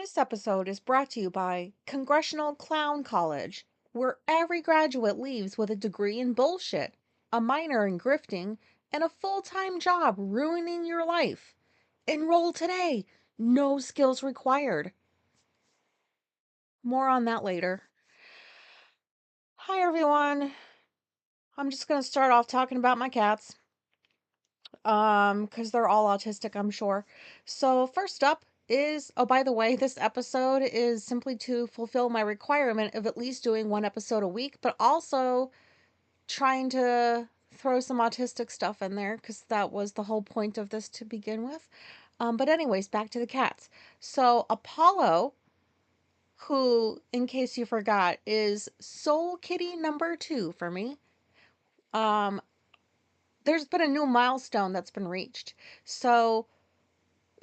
This episode is brought to you by Congressional Clown College, where every graduate leaves with a degree in bullshit, a minor in grifting, and a full time job ruining your life. Enroll today. No skills required. More on that later. Hi, everyone. I'm just going to start off talking about my cats. Because they're all autistic, I'm sure. So first up is, oh, by the way, this episode is simply to fulfill my requirement of at least doing one episode a week, but also trying to throw some autistic stuff in there because that was the whole point of this to begin with. But anyways, back to the cats. So Apollo, who, in case you forgot, is soul kitty number 2 for me. Um, there's been a new milestone that's been reached. So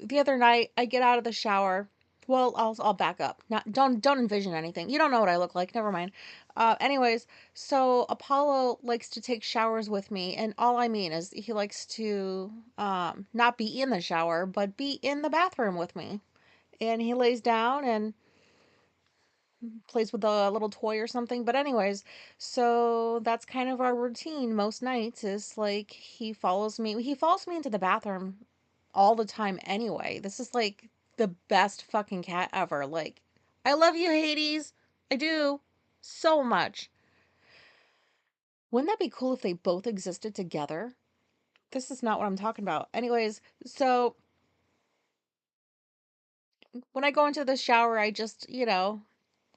the other night I get out of the shower. Well, I'll back up. Not don't envision anything. You don't know what I look like. Never mind. Anyways, so Apollo likes to take showers with me, and all I mean is he likes to not be in the shower, but be in the bathroom with me. And he lays down and plays with a little toy or something. But anyways, so that's kind of our routine most nights is like he follows me into the bathroom all the time anyway. This is like the best fucking cat ever. Like, I love you, Hades. I do so much. Wouldn't that be cool if they both existed together? This is not what I'm talking about. Anyways, so when I go into the shower, I just,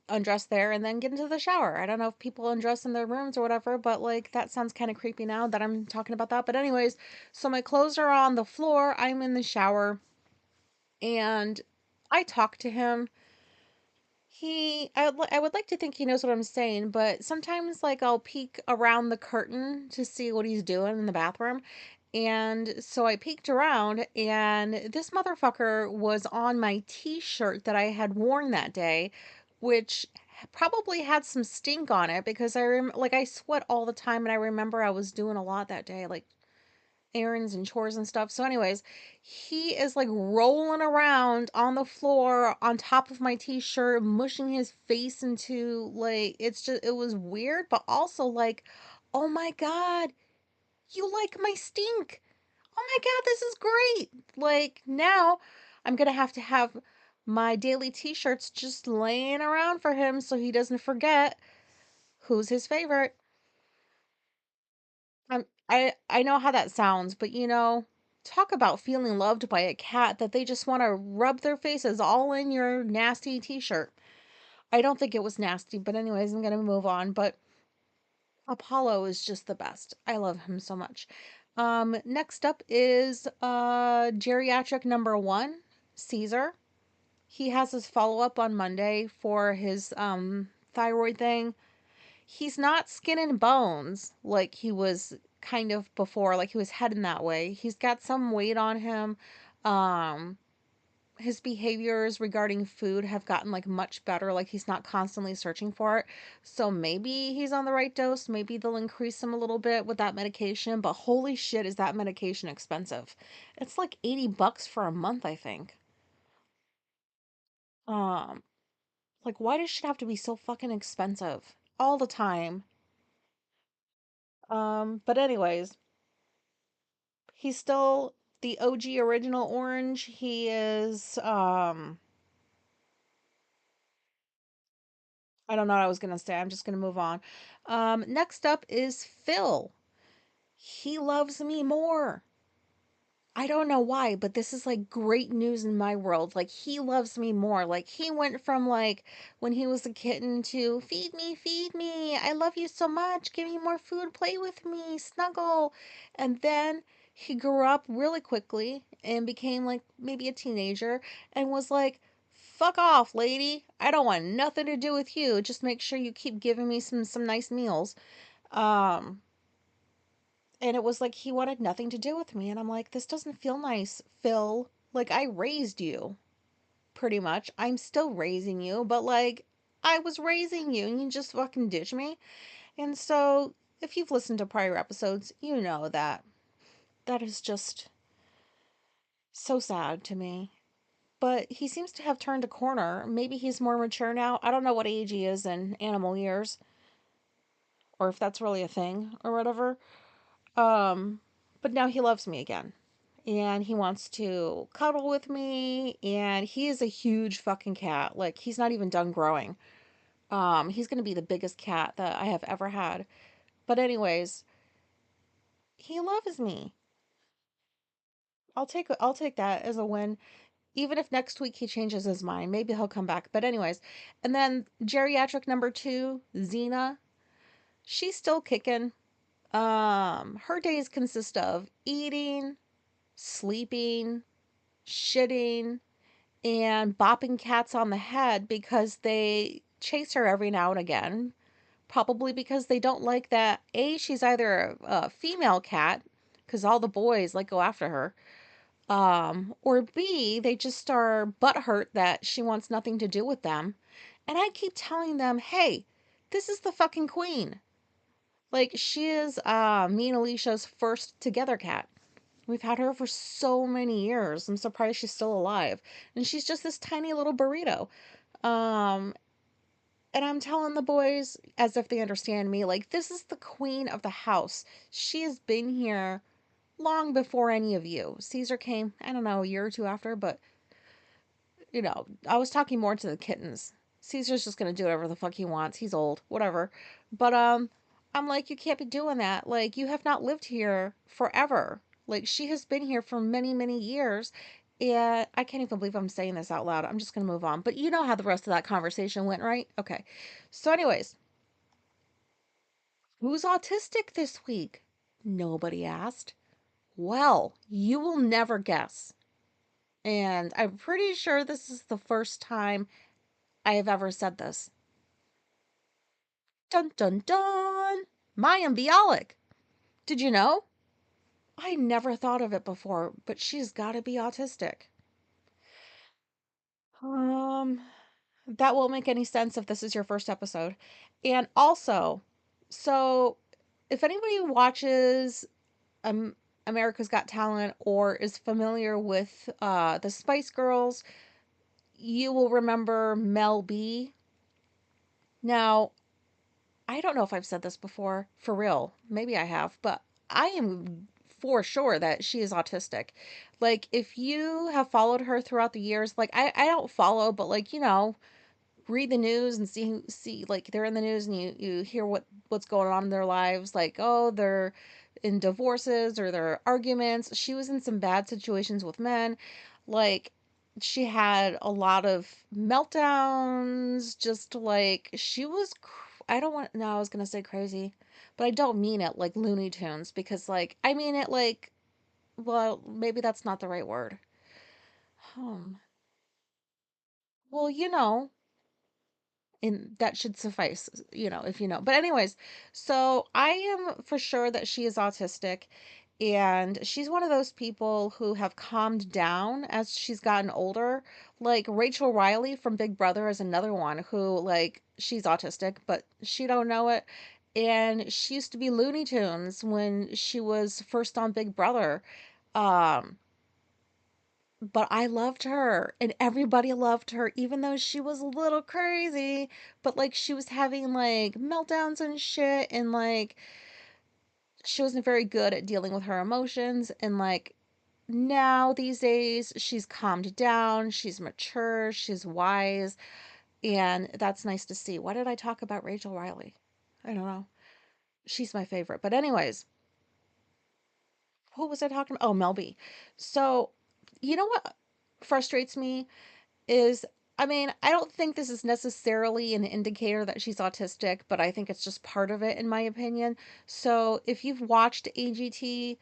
undress there and then get into the shower. I don't know if people undress in their rooms or whatever, but like that sounds kind of creepy now that I'm talking about that. But anyways, so my clothes are on the floor. I'm in the shower and I talk to him. I would like to think he knows what I'm saying, but sometimes like I'll peek around the curtain to see what he's doing in the bathroom. And so I peeked around and this motherfucker was on my t-shirt that I had worn that day, which probably had some stink on it because like I sweat all the time and I remember I was doing a lot that day, like errands and chores and stuff. So, anyways, he is like rolling around on the floor on top of my t shirt, mushing his face into like, it was weird, but also like, oh my God, you like my stink. Oh my God, this is great. Like, now I'm going to have my daily t shirts just laying around for him so he doesn't forget who's his favorite. I know how that sounds, but talk about feeling loved by a cat that they just want to rub their faces all in your nasty t-shirt. I don't think it was nasty, but anyways, I'm gonna move on. But Apollo is just the best. I love him so much. Next up is geriatric number 1, Caesar. He has his follow-up on Monday for his thyroid thing. He's not skin and bones like he was kind of before, like he was heading that way. He's got some weight on him. Um, his behaviors regarding food have gotten like much better. Like he's not constantly searching for it. So maybe he's on the right dose. Maybe they'll increase him a little bit with that medication. But holy shit, is that medication expensive? It's like $80 for a month, I think. Um, like why does shit have to be so fucking expensive all the time? But anyways, he's still the OG original orange. He is I don't know what I was gonna say. I'm just gonna move on. Next up is Phil. He loves me more. I don't know why, but this is like great news in my world. Like he loves me more. Like he went from like when he was a kitten to feed me. I love you so much. Give me more food, play with me, snuggle. And then he grew up really quickly and became like maybe a teenager and was like, "Fuck off, lady. I don't want nothing to do with you. Just make sure you keep giving me some nice meals." Um and it was like he wanted nothing to do with me. And I'm like, this doesn't feel nice, Phil. Like, I raised you, pretty much. I'm still raising you, but like, I was raising you and you just fucking ditch me. And so, if you've listened to prior episodes, you know that that is just so sad to me. but he seems to have turned a corner. Maybe he's more mature now. I don't know what age he is in animal years, or if that's really a thing or whatever. Um, but now he loves me again. And he wants to cuddle with me, and he is a huge fucking cat. Like, he's not even done growing. He's gonna be the biggest cat that I have ever had. But anyways, he loves me. I'll take that as a win. Even if next week he changes his mind, maybe he'll come back. But anyways, and then geriatric number 2, Xena, she's still kicking. Her days consist of eating, sleeping, shitting, and bopping cats on the head because they chase her every now and again. Probably because they don't like that. A, she's either a female cat, because all the boys like go after her. Or B, they just are butthurt that she wants nothing to do with them. And I keep telling them, hey, this is the fucking queen. Like, she is me and Alicia's first together cat. We've had her for so many years. I'm surprised she's still alive. And she's just this tiny little burrito. Um, and I'm telling the boys, as if they understand me, like, this is the queen of the house. She has been here long before any of you. Caesar came, I don't know, a year or two after, but I was talking more to the kittens. Caesar's just gonna do whatever the fuck he wants. He's old, whatever. But I'm like, you can't be doing that. Like, you have not lived here forever. Like, she has been here for many, many years. And I can't even believe I'm saying this out loud. I'm just gonna move on. But you know how the rest of that conversation went, right? Okay. So, anyways, who's autistic this week? Nobody asked. Well, you will never guess. And I'm pretty sure this is the first time I have ever said this. Dun dun dun! Mayim Bialik. Did you know? I never thought of it before, but she's got to be autistic. Um, that won't make any sense if this is your first episode. And also, so if anybody watches um, America's Got Talent or is familiar with the Spice Girls, you will remember Mel B. Now, I don't know if I've said this before, for real. Maybe I have, but I am for sure that she is autistic. Like, if you have followed her throughout the years, like I don't follow, but like, read the news and see like they're in the news and you hear what's going on in their lives, like, oh, they're in divorces or their arguments. She was in some bad situations with men. Like, she had a lot of meltdowns, just like she was I don't want, no, I was gonna say crazy, but I don't mean it like Looney Tunes, because like I mean it like, well, maybe that's not the right word. Well, and that should suffice, if you know. But anyways, so I am for sure that she is autistic, and she's one of those people who have calmed down as she's gotten older. Like Rachel Riley from Big Brother is another one who, like, she's autistic, but she don't know it. And she used to be Looney Tunes when she was first on Big Brother. Um, but I loved her and everybody loved her, even though she was a little crazy. But like, she was having like meltdowns and shit, and like, she wasn't very good at dealing with her emotions. And like, now these days, she's calmed down, she's mature, she's wise, and that's nice to see. Why did I talk about Rachel Riley? I don't know. She's my favorite. But anyways, who was I talking about? Oh, Mel B. So, you know what frustrates me is, I mean, I don't think this is necessarily an indicator that she's autistic, but I think it's just part of it, in my opinion. So if you've watched AGT,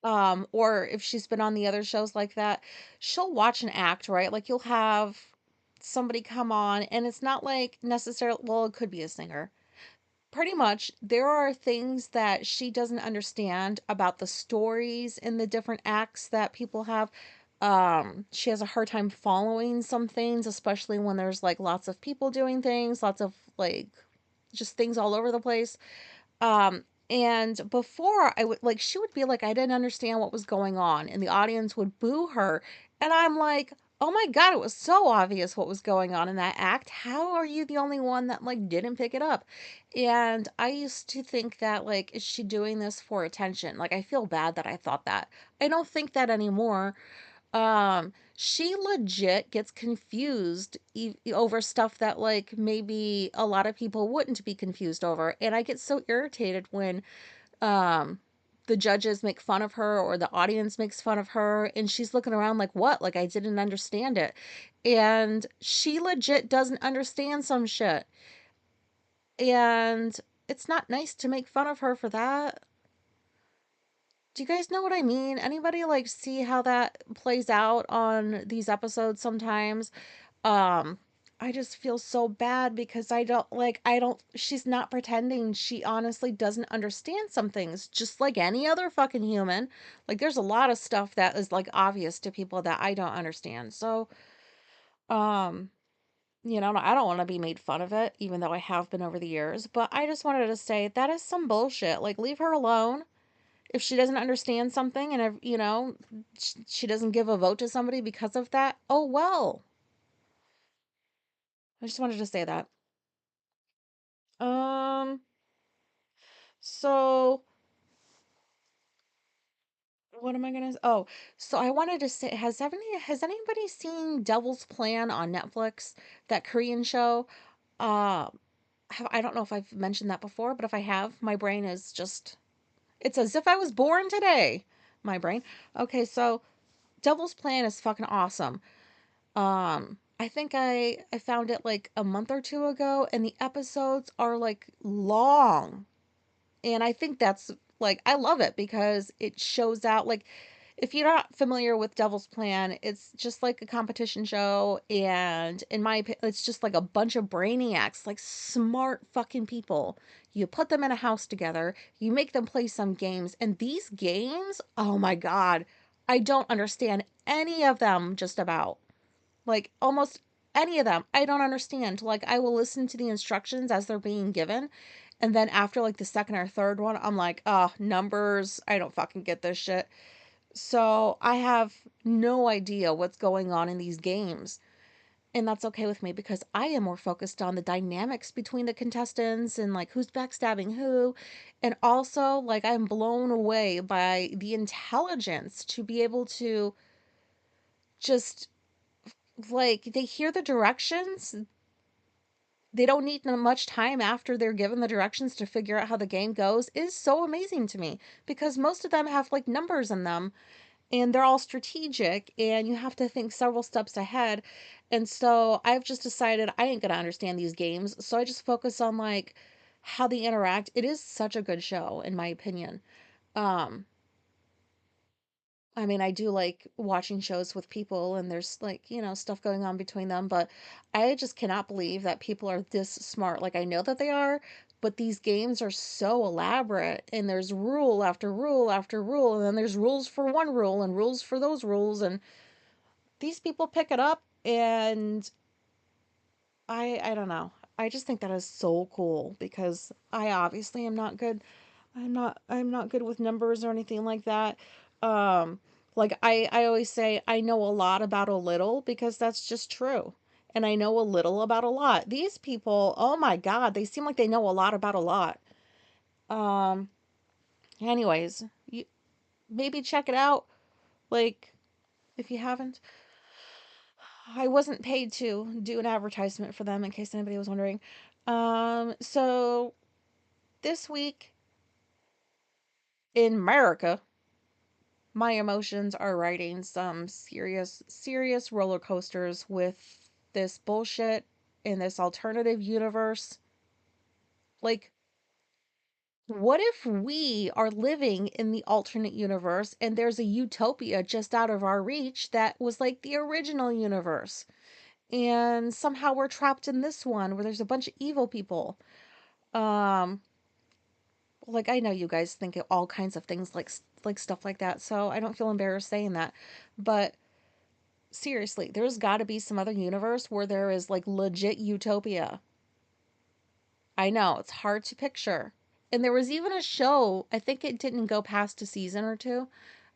or if she's been on the other shows like that, she'll watch and act, right? Like, you'll have somebody come on, and it's not like necessarily, well, it could be a singer. Pretty much, there are things that she doesn't understand about the stories in the different acts that people have. She has a hard time following some things, especially when there's like lots of people doing things, lots of like just things all over the place. And before, I would like, she would be like, I didn't understand what was going on, and the audience would boo her. And I'm like, "Oh my god, it was so obvious what was going on in that act. How are you the only one that, like, didn't pick it up?" And I used to think that, like, is she doing this for attention? Like, I feel bad that I thought that. I don't think that anymore. She legit gets confused over stuff that, like, maybe a lot of people wouldn't be confused over, and I get so irritated when um the judges make fun of her or the audience makes fun of her and she's looking around like, what, like I didn't understand it. And she legit doesn't understand some shit, and it's not nice to make fun of her for that. Do you guys know what I mean? Anybody like see how that plays out on these episodes sometimes? um I just feel so bad because I don't, she's not pretending, she honestly doesn't understand some things, just like any other fucking human. Like there's a lot of stuff that is like obvious to people that I don't understand. So um I don't want to be made fun of it, even though I have been over the years, but I just wanted to say that is some bullshit. Like leave her alone. If she doesn't understand something and she doesn't give a vote to somebody because of that, oh well. I just wanted to say that. Um, so what am I gonna oh, so I wanted to say, has anybody seen Devil's Plan on Netflix? That Korean show? Uh, I don't know if I've mentioned that before, but if I have, my brain is just, it's as if I was born today. My brain. Okay, so Devil's Plan is fucking awesome. I think I found it like a month or two ago, and the episodes are like long. And I think that's like, I love it because it shows out, like, if you're not familiar with Devil's Plan, it's just like a competition show. And in my opinion, it's just like a bunch of brainiacs, like smart fucking people. You put them in a house together, you make them play some games. And these games, oh my God, I don't understand any of them, just about. Like almost any of them, I don't understand. Like I will listen to the instructions as they're being given. And then after like the second or third one, I'm like, oh, numbers. I don't fucking get this shit. So I have no idea what's going on in these games. And that's okay with me because I am more focused on the dynamics between the contestants and like who's backstabbing who. And also, like, I'm blown away by the intelligence to be able to just, like, they hear the directions. They don't need much time after they're given the directions to figure out how the game goes, is so amazing to me because most of them have like numbers in them and they're all strategic and you have to think several steps ahead. And so I've just decided I ain't gonna understand these games. So I just focus on like how they interact. It is such a good show, in my opinion. Um, I mean, I do like watching shows with people and there's like, stuff going on between them, but I just cannot believe that people are this smart. Like, I know that they are, but these games are so elaborate and there's rule after rule after rule, and then there's rules for one rule and rules for those rules, and these people pick it up and I don't know. I just think that is so cool because I obviously am not good. I'm not good with numbers or anything like that. Um like I always say I know a lot about a little because that's just true. And I know a little about a lot. These people, oh my God, they seem like they know a lot about a lot. Um anyways, you maybe check it out, like, if you haven't. I wasn't paid to do an advertisement for them, in case anybody was wondering. So this week in America, my emotions are riding some serious, serious roller coasters with this bullshit in this alternative universe. Like, what if we are living in the alternate universe and there's a utopia just out of our reach that was like the original universe? And somehow we're trapped in this one where there's a bunch of evil people. Um, like, I know you guys think of all kinds of things like stuff like that, so I don't feel embarrassed saying that. But seriously, there's got to be some other universe where there is like legit utopia. I know it's hard to picture. And there was even a show, I think it didn't go past a season or two.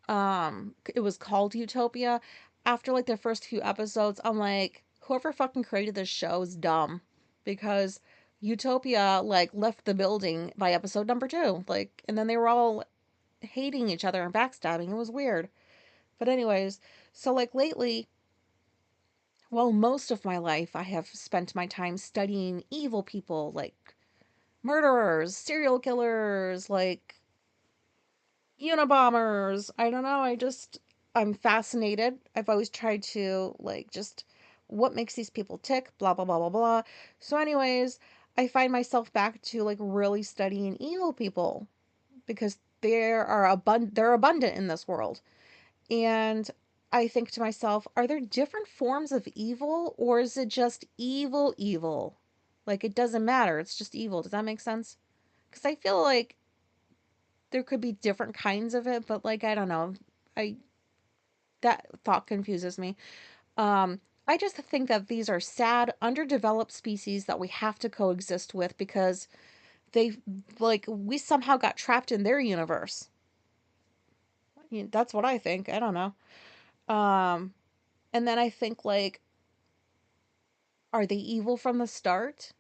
It was called Utopia. after like the first few episodes, I'm like, whoever fucking created this show is dumb because Utopia like left the building by episode number 2. Like, and then they were all hating each other and backstabbing. It was weird. But anyways, so like lately, well, most of my life I have spent my time studying evil people, like murderers, serial killers, like Unabombers. I don't know. I'm fascinated. I've always tried to, like, just what makes these people tick, blah, blah, blah, blah, blah. So, anyways, I find myself back to, like, really studying evil people because they're abundant in this world. And I think to myself, are there different forms of evil or is it just evil, evil? Like, it doesn't matter. It's just evil. Does that make sense? Because I feel like there could be different kinds of it, but like I don't know. I That thought confuses me. Um I just think that these are sad, underdeveloped species that we have to coexist with because they like we somehow got trapped in their universe. That's what I think. I don't know. Um and then I think like are they evil from the start?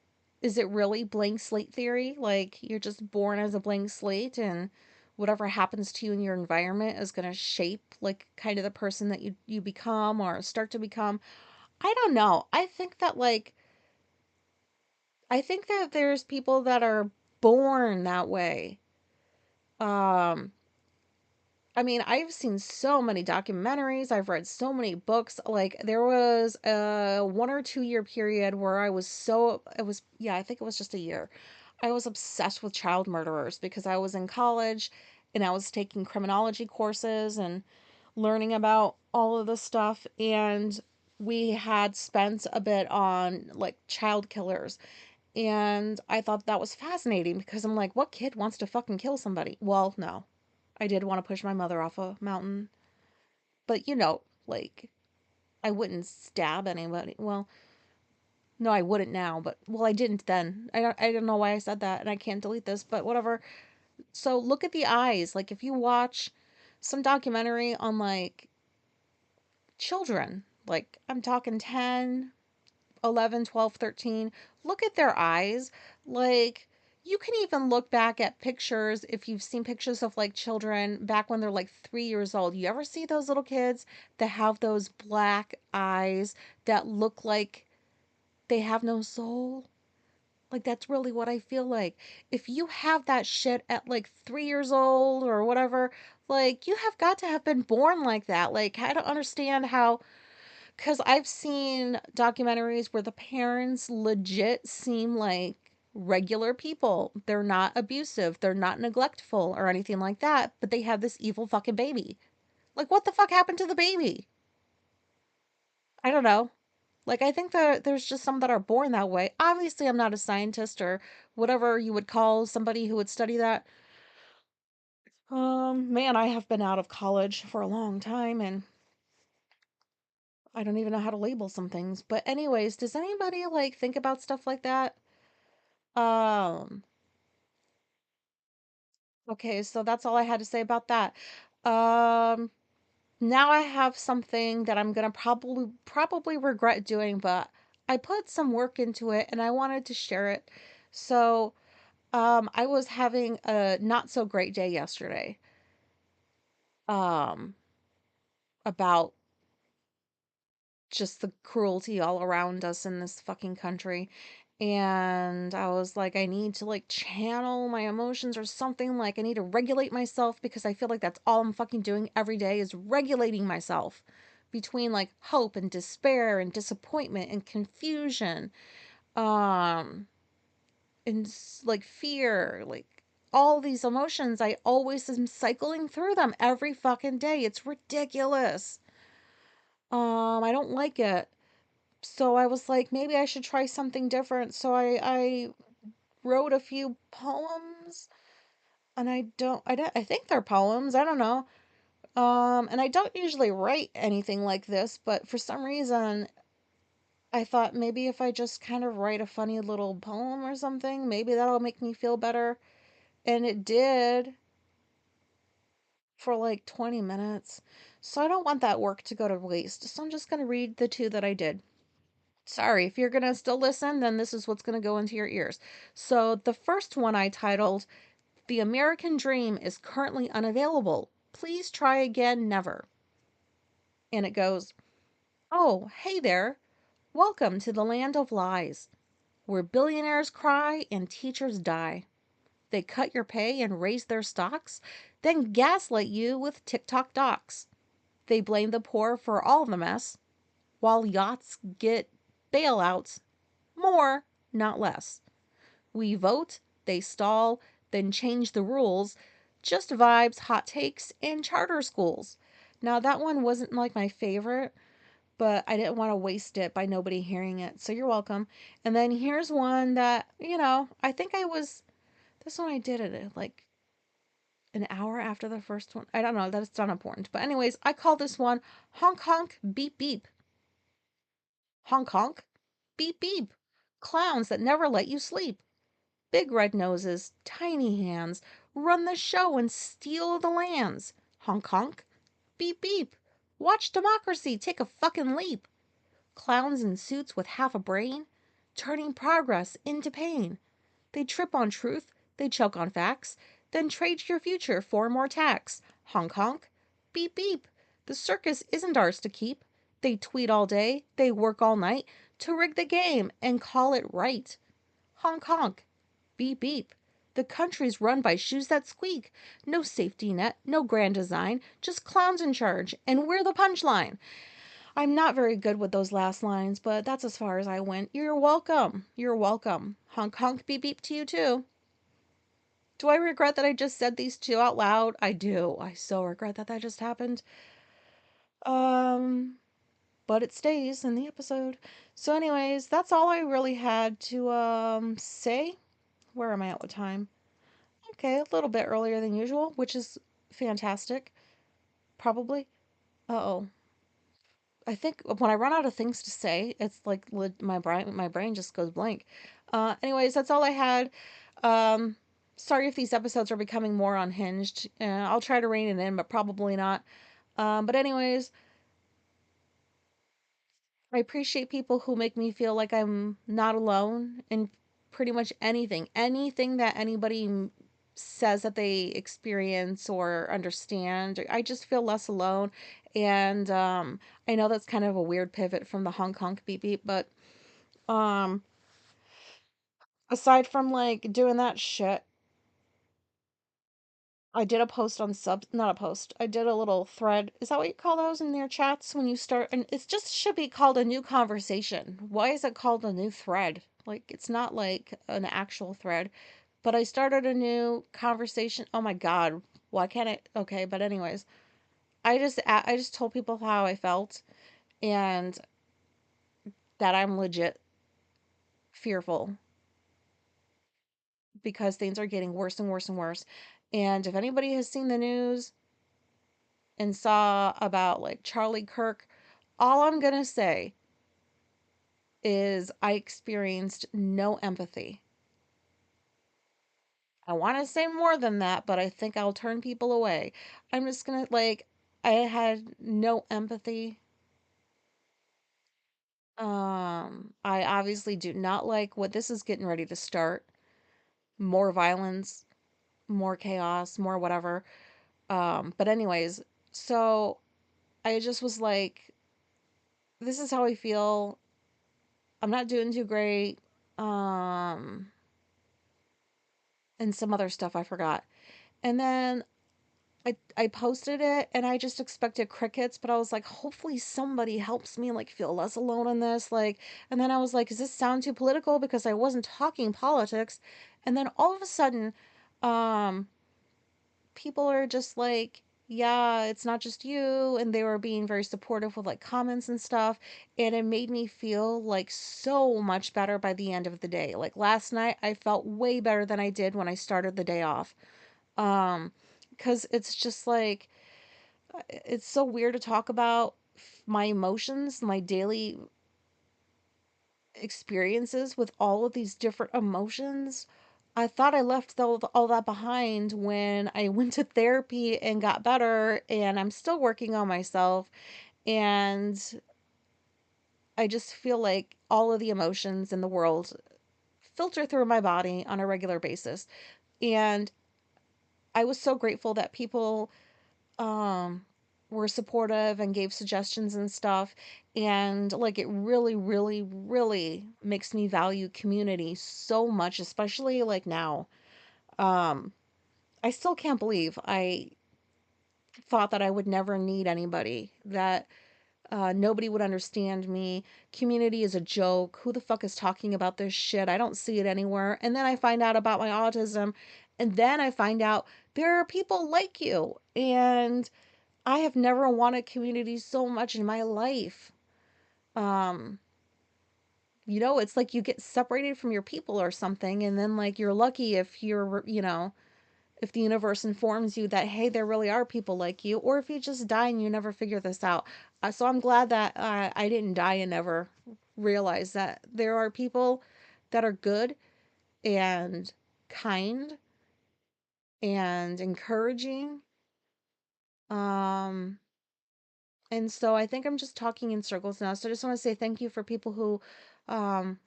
Is it really blank slate theory? Like you're just born as a blank slate and whatever happens to you in your environment is going to shape like kind of the person that you become or start to become. I don't know. I think that there's people that are born that way. Um I mean, I've seen so many documentaries, I've read so many books. Like there was a 1 or 2 year period where yeah, I think it was just a year. I was obsessed with child murderers because I was in college and I was taking criminology courses and learning about all of this stuff and we had spent a bit on like child killers and I thought that was fascinating because I'm like, what kid wants to fucking kill somebody? Well, no. I did want to push my mother off a mountain, but like I wouldn't stab anybody. Well, no, I wouldn't now, but well, I didn't then. I don't know why I said that, and I can't delete this, but whatever. So look at the eyes. Like if you watch some documentary on like children, like I'm talking 10, 11, 12, 13. Look at their eyes. Like, you can even look back at pictures if you've seen pictures of like children back when they're like 3 years old. You ever see those little kids that have those black eyes that look like they have no soul? Like, that's really what I feel like. If you have that shit at like 3 years old or whatever, like, you have got to have been born like that. Like, I don't understand how because I've seen documentaries where the parents legit seem like regular people. They're not abusive, they're not neglectful or anything like that, but they have this evil fucking baby. Like, what the fuck happened to the baby? I don't know. Like, I think that there's just some that are born that way. Obviously, I'm not a scientist or whatever you would call somebody who would study that. Man, I have been out of college for a long time and I don't even know how to label some things. But anyways, does anybody like think about stuff like that? Um, okay, so that's all I had to say about that. Um, Now I have something that I'm gonna probably regret doing, but I put some work into it and I wanted to share it. So, I was having a not so great day yesterday. Um, about just the cruelty all around us in this fucking country. And I was like, I need to like channel my emotions or something. Like, I need to regulate myself because I feel like that's all I'm fucking doing every day is regulating myself between like hope and despair and disappointment and confusion, um, and like fear, like all these emotions. I always am cycling through them every fucking day. It's ridiculous. I don't like it. So I was like, maybe I should try something different. So I wrote a few poems, and I think they're poems. I don't know. And I don't usually write anything like this, but for some reason I thought maybe if I just kind of write a funny little poem or something, maybe that'll make me feel better. And it did for like 20 minutes. So I don't want that work to go to waste. So I'm just going to read the two that I did. Sorry, if you're going to still listen, then this is what's going to go into your ears. So the first one I titled, "The American Dream is Currently Unavailable. Please try again never." And it goes, "Oh, hey there. Welcome to the land of lies, where billionaires cry and teachers die. They cut your pay and raise their stocks, then gaslight you with TikTok docs. They blame the poor for all the mess, while yachts get bailouts. More, not less. We vote, they stall, then change the rules. Just vibes, hot takes, and charter schools." Now, that one wasn't like my favorite, but I didn't want to waste it by nobody hearing it. So you're welcome. And then here's one that, I think this one I did it at like an hour after the first one. I don't know, that's not important. But, anyways, I call this one Honk Honk Beep Beep. Honk Honk Beep Beep. Clowns that never let you sleep. Big red noses, tiny hands, run the show and steal the lands. Honk honk, beep beep. Watch democracy take a fucking leap. Clowns in suits with half a brain, turning progress into pain. They trip on truth, they choke on facts, then trade your future for more tax. Honk honk, beep beep. The circus isn't ours to keep. They tweet all day, they work all night to rig the game and call it right. Honk honk, beep beep. The country's run by shoes that squeak. No safety net, no grand design, just clowns in charge, and we're the punchline. I'm not very good with those last lines, but that's as far as I went. You're welcome. You're welcome. Honk honk beep beep to you too. Do I regret that I just said these two out loud? I do. I so regret that that just happened. Um, but it stays in the episode. So, anyways, that's all I really had to say. Where am I at with time? Okay, a little bit earlier than usual, which is fantastic. Probably. Uh-oh. I think when I run out of things to say, it's like my brain just goes blank. Anyways, that's all I had. Um, Sorry if these episodes are becoming more unhinged. I'll try to rein it in, but probably not. But anyways, I appreciate people who make me feel like I'm not alone in pretty much anything. Anything that anybody says that they experience or understand. I just feel less alone. And I know that's kind of a weird pivot from the honk honk beep beep, but um aside from like doing that shit, I did a post on not a post. I did a little thread. Is that what you call those in your chats when you start? And it's just should be called a new conversation. Why is it called a new thread? Like it's not like an actual thread. But I started a new conversation. Oh my god. Why can't I? Okay, but anyways, I just told people how I felt and that I'm legit fearful because things are getting worse and worse and worse. And if anybody has seen the news and saw about like Charlie Kirk, all I'm going to say is I experienced no empathy. I want to say more than that, but I think I'll turn people away. I'm just going to like, I had no empathy. I obviously do not like what this is getting ready to start. More violence, more chaos, more whatever. But anyways, so I just was like, this is how I feel. I'm not doing too great. Um, and some other stuff I forgot. And then I posted it and I just expected crickets, but I was like, hopefully somebody helps me like feel less alone in this. Like, and then I was like, does this sound too political? Because I wasn't talking politics. And then all of a sudden, um, people are just like, yeah, it's not just you. And they were being very supportive with like comments and stuff. And it made me feel like so much better by the end of the day. Like last night, I felt way better than I did when I started the day off. Um, because it's just like, it's so weird to talk about my emotions, my daily experiences with all of these different emotions. I thought I left all that behind when I went to therapy and got better, and I'm still working on myself. And I just feel like all of the emotions in the world filter through my body on a regular basis. And I was so grateful that people um were supportive and gave suggestions and stuff. And like, it really, really, really makes me value community so much, especially like now. um I still can't believe I thought that I would never need anybody, that nobody would understand me. Community is a joke. Who the fuck is talking about this shit? I don't see it anywhere. And then I find out about my autism, and then I find out there are people like you. And I have never wanted community so much in my life. Um, it's like you get separated from your people or something, and then like you're lucky if if the universe informs you that, hey, there really are people like you, or if you just die and you never figure this out. So I'm glad that I didn't die and never realize that there are people that are good and kind and encouraging. Um, and so I think I'm just talking in circles now. So I just want to say thank you for people who um,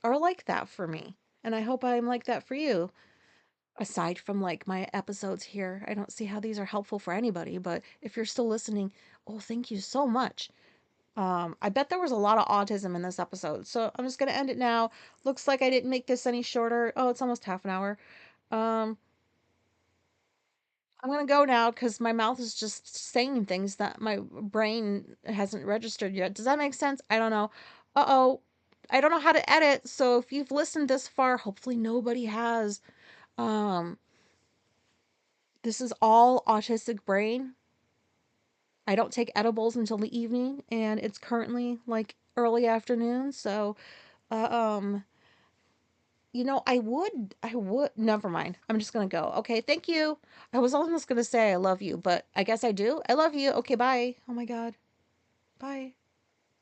are like that for me. And I hope I'm like that for you. Aside from like my episodes here, I don't see how these are helpful for anybody, but if you're still listening, oh, thank you so much. I bet there was a lot of autism in this episode, so I'm just gonna end it now. Looks like I didn't make this any shorter. Oh, it's almost half an hour. Um, I'm gonna go now because my mouth is just saying things that my brain hasn't registered yet. Does that make sense? I don't know. Uh-oh. I don't know how to edit, so if you've listened this far, hopefully nobody has. Um, this is all autistic brain. I don't take edibles until the evening, and it's currently like early afternoon. So, uh, um, I would, never mind. I'm just gonna go. Okay, thank you. I was almost gonna say I love you, but I guess I do. I love you. Okay, bye. Oh my God. Bye.